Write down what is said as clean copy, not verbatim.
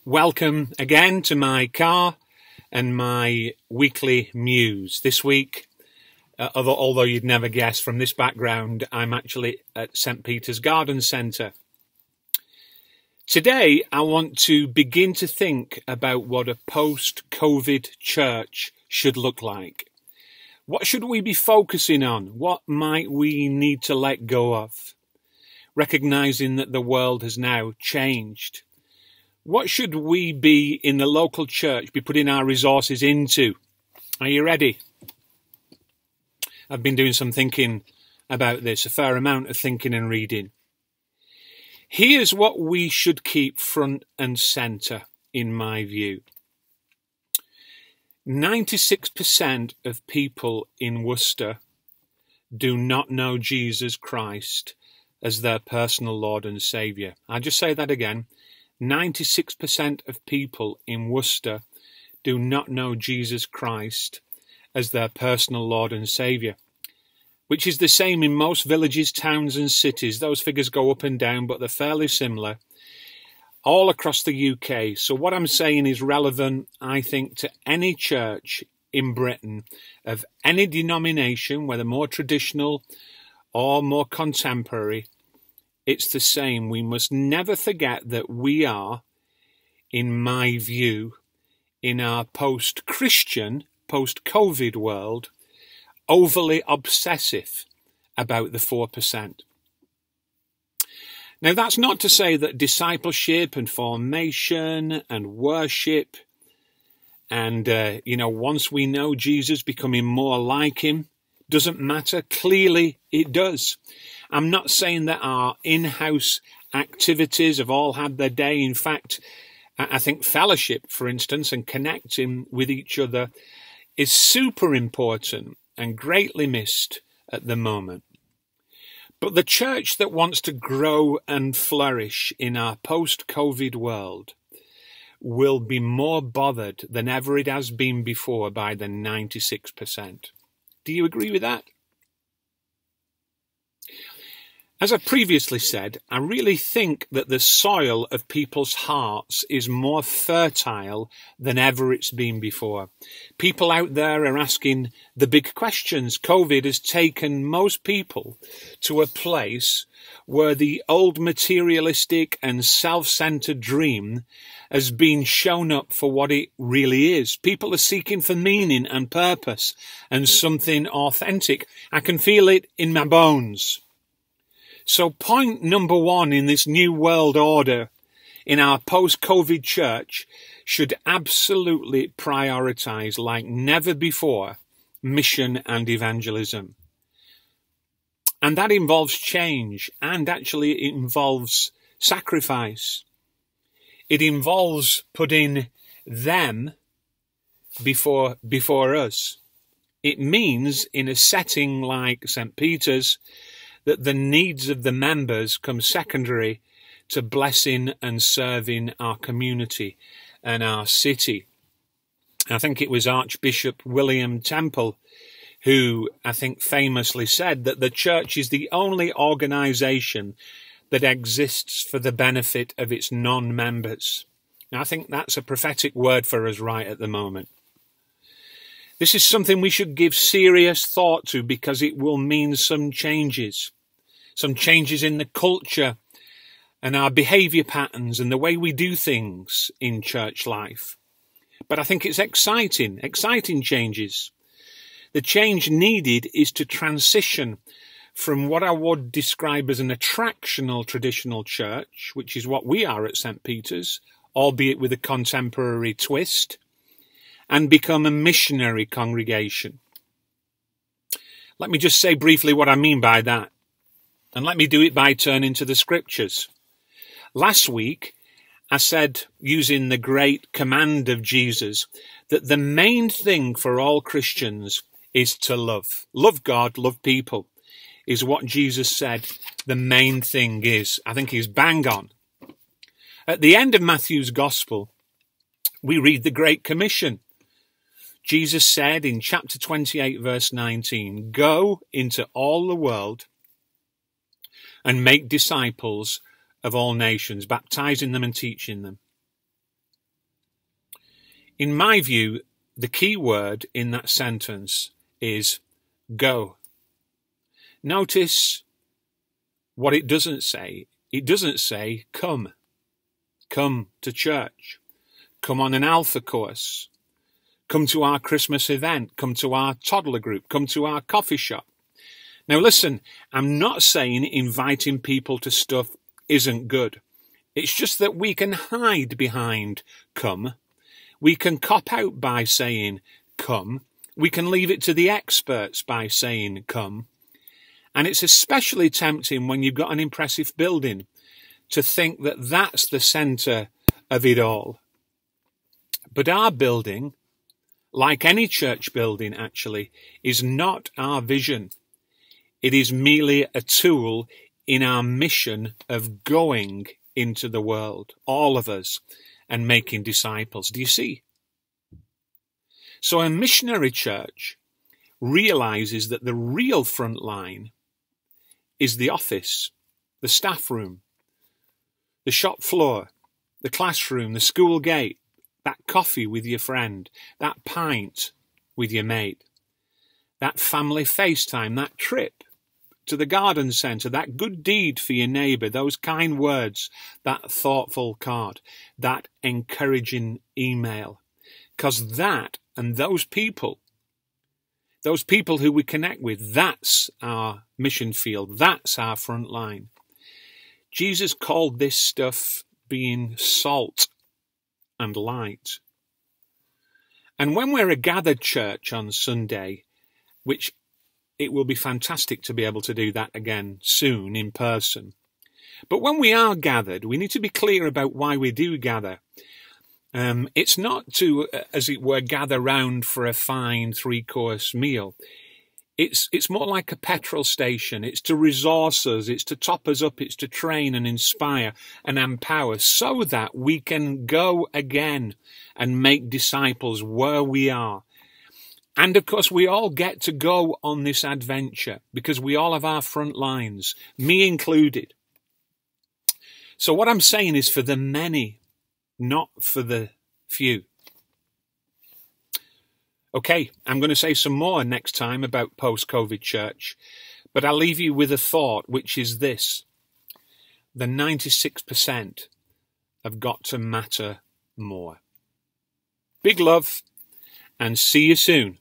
Welcome again to my car and my weekly muse. This week, although you'd never guess from this background, I'm actually at St. Peter's Garden Centre. Today, I want to begin to think about what a post-COVID church should look like. What should we be focusing on? What might we need to let go of? Recognising that the world has now changed. What should we be in the local church be putting our resources into? Are you ready? I've been doing some thinking about this, a fair amount of thinking and reading. Here's what we should keep front and centre, in my view. 96% of people in Worcester do not know Jesus Christ as their personal Lord and Saviour. I'll just say that again. 96% of people in Worcester do not know Jesus Christ as their personal Lord and Saviour, which is the same in most villages, towns and cities. Those figures go up and down, but they're fairly similar all across the UK. So what I'm saying is relevant, I think, to any church in Britain of any denomination, whether more traditional or more contemporary. It's the same. We must never forget that we are, in my view, in our post-Christian, post-COVID world, overly obsessive about the 4%. Now, that's not to say that discipleship and formation and worship and, once we know Jesus, becoming more like him, doesn't matter. Clearly, it does. I'm not saying that our in-house activities have all had their day. In fact, I think fellowship, for instance, and connecting with each other is super important and greatly missed at the moment. But the church that wants to grow and flourish in our post-COVID world will be more bothered than ever it has been before by the 96%. Do you agree with that? As I previously said, I really think that the soil of people's hearts is more fertile than ever it's been before. People out there are asking the big questions. COVID has taken most people to a place where the old materialistic and self-centered dream has been shown up for what it really is. People are seeking for meaning and purpose and something authentic. I can feel it in my bones. So point number one in this new world order in our post-COVID church should absolutely prioritise, like never before, mission and evangelism. And that involves change, and actually it involves sacrifice. It involves putting them before us. It means, in a setting like St. Peter's, that the needs of the members come secondary to blessing and serving our community and our city. I think it was Archbishop William Temple who, I think, famously said that the church is the only organisation that exists for the benefit of its non-members. Now, I think that's a prophetic word for us right at the moment. This is something we should give serious thought to because it will mean some changes in the culture and our behaviour patterns and the way we do things in church life. But I think it's exciting changes. The change needed is to transition from what I would describe as an attractional traditional church, which is what we are at St. Peter's, albeit with a contemporary twist, and become a missionary congregation. Let me just say briefly what I mean by that. And let me do it by turning to the scriptures. Last week, I said, using the great command of Jesus, that the main thing for all Christians is to love. Love God, love people, is what Jesus said the main thing is. I think he's bang on. At the end of Matthew's Gospel, we read the Great Commission. Jesus said in chapter 28, verse 19, "Go into all the world and make disciples of all nations, baptizing them and teaching them." In my view, the key word in that sentence is go. Notice what it doesn't say. It doesn't say come. Come to church. Come on an alpha course. Come to our Christmas event. Come to our toddler group. Come to our coffee shop. Now listen, I'm not saying inviting people to stuff isn't good. It's just that we can hide behind come. We can cop out by saying come. We can leave it to the experts by saying come. And it's especially tempting when you've got an impressive building to think that that's the centre of it all. But our building, like any church building actually, is not our vision. It is merely a tool in our mission of going into the world, all of us, and making disciples. Do you see? So a missionary church realizes that the real front line is the office, the staff room, the shop floor, the classroom, the school gate, that coffee with your friend, that pint with your mate, that family FaceTime, that trip to the garden centre, that good deed for your neighbour, those kind words, that thoughtful card, that encouraging email. Because that and those people who we connect with, that's our mission field, that's our front line. Jesus called this stuff being salt and light. And when we're a gathered church on Sunday, which it will be fantastic to be able to do that again soon in person. But when we are gathered, we need to be clear about why we do gather. It's not to, as it were, gather round for a fine 3-course meal. It's more like a petrol station. It's to resource us. It's to top us up. It's to train and inspire and empower so that we can go again and make disciples where we are. And of course, we all get to go on this adventure because we all have our front lines, me included. So what I'm saying is for the many, not for the few. Okay, I'm going to say some more next time about post-COVID church, but I'll leave you with a thought, which is this. The 96% have got to matter more. Big love, and see you soon.